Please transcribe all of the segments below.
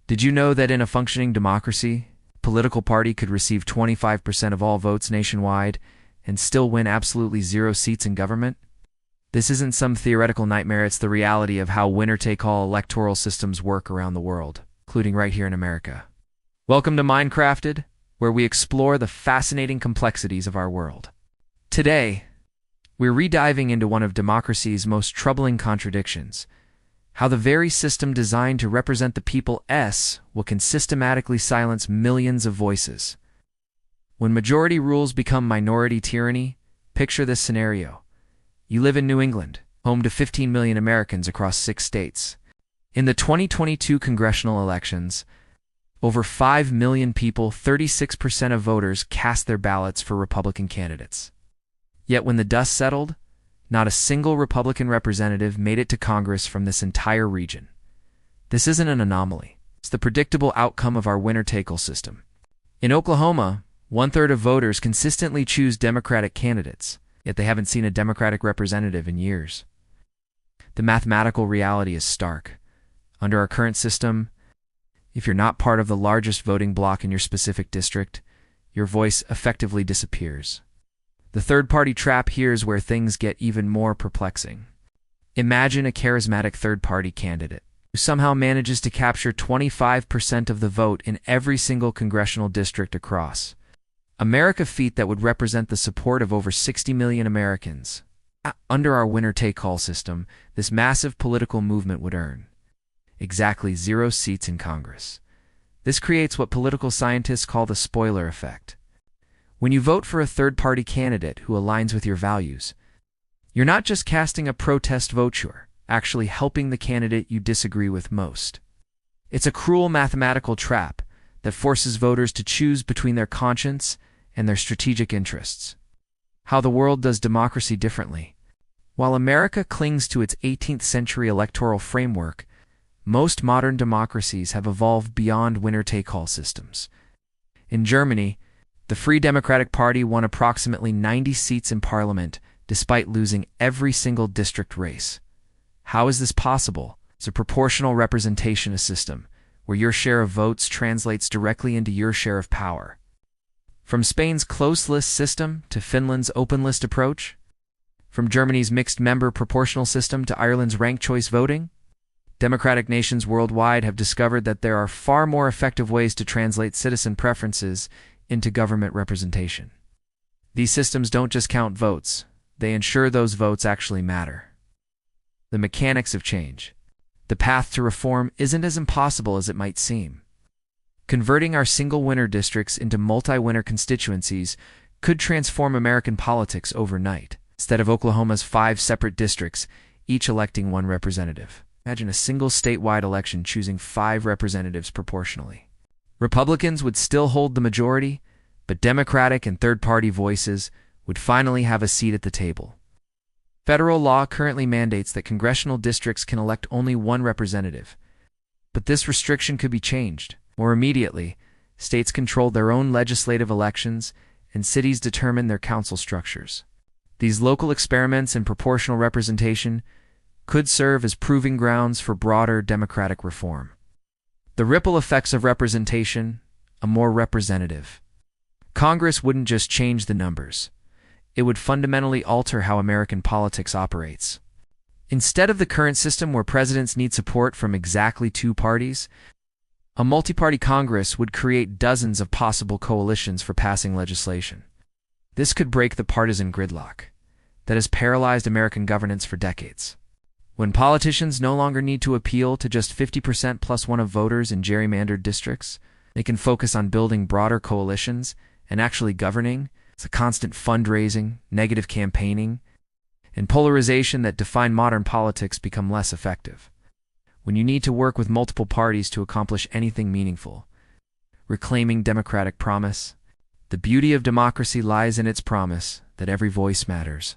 Did you know that in a functioning democracy, a political party could receive 25% of all votes nationwide and still win absolutely 0 seats in government? This isn't some theoretical nightmare, it's the reality of how winner-take-all electoral systems work around the world, including right here in America. Welcome to Minecrafted, where we explore the fascinating complexities of our world. Today, we're rediving into one of democracy's most troubling contradictions: how the very system designed to represent the people will systematically silence millions of voices. When majority rules become minority tyranny, picture this scenario. You live in New England, home to 15 million Americans across 6 states. In the 2022 congressional elections, over 5 million people, 36% of voters, cast their ballots for Republican candidates. Yet when the dust settled, not a single Republican representative made it to Congress from this entire region. This isn't an anomaly. It's the predictable outcome of our winner-take-all system. In Oklahoma, 1/3 of voters consistently choose Democratic candidates, yet they haven't seen a Democratic representative in years. The mathematical reality is stark. Under our current system, if you're not part of the largest voting bloc in your specific district, your voice effectively disappears. The third-party trap here is where things get even more perplexing. Imagine a charismatic third-party candidate who somehow manages to capture 25% of the vote in every single congressional district across America, feat that would represent the support of over 60 million Americans. Under our winner-take-all system, this massive political movement would earn exactly 0 seats in Congress. This creates what political scientists call the spoiler effect. When you vote for a third-party candidate who aligns with your values, you're not just casting a protest vote, you're actually helping the candidate you disagree with most. It's a cruel mathematical trap that forces voters to choose between their conscience and their strategic interests. How the world does democracy differently. While America clings to its 18th century electoral framework, most modern democracies have evolved beyond winner-take-all systems. In Germany, the Free Democratic Party won approximately 90 seats in parliament despite losing every single district race. How is this possible? It's a proportional representation system, where your share of votes translates directly into your share of power. From Spain's closed list system to Finland's open list approach, from Germany's mixed member proportional system to Ireland's ranked choice voting, democratic nations worldwide have discovered that there are far more effective ways to translate citizen preferences into government representation. These systems don't just count votes, they ensure those votes actually matter. The mechanics of change. The path to reform isn't as impossible as it might seem. Converting our single winner districts into multi-winner constituencies could transform American politics overnight. Instead of Oklahoma's 5 separate districts, each electing 1 representative. Imagine a single statewide election choosing 5 representatives proportionally. Republicans would still hold the majority, but Democratic and third-party voices would finally have a seat at the table. Federal law currently mandates that congressional districts can elect only 1 representative, but this restriction could be changed. More immediately, states control their own legislative elections, and cities determine their council structures. These local experiments in proportional representation could serve as proving grounds for broader democratic reform. The ripple effects of representation: a more representative Congress wouldn't just change the numbers. It would fundamentally alter how American politics operates. Instead of the current system where presidents need support from exactly 2 parties, a multi-party Congress would create dozens of possible coalitions for passing legislation. This could break the partisan gridlock that has paralyzed American governance for decades. When politicians no longer need to appeal to just 50% plus 1 of voters in gerrymandered districts, they can focus on building broader coalitions and actually governing. It's a constant fundraising, negative campaigning, and polarization that define modern politics become less effective. When you need to work with multiple parties to accomplish anything meaningful. Reclaiming democratic promise. The beauty of democracy lies in its promise that every voice matters,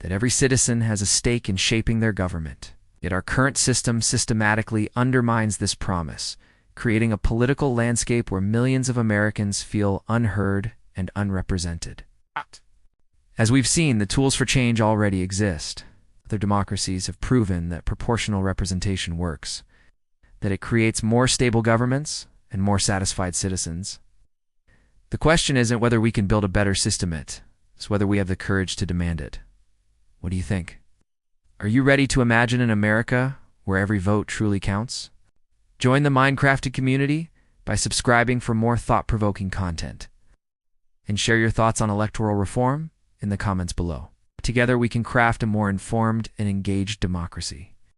that every citizen has a stake in shaping their government. Yet our current system systematically undermines this promise, creating a political landscape where millions of Americans feel unheard and unrepresented. As we've seen, the tools for change already exist. Other democracies have proven that proportional representation works. that it creates more stable governments and more satisfied citizens. The question isn't whether we can build a better system, it's whether we have the courage to demand it. What do you think? Are you ready to imagine an America where every vote truly counts? Join the Minecrafted community by subscribing for more thought-provoking content. And share your thoughts on electoral reform in the comments below. Together we can craft a more informed and engaged democracy.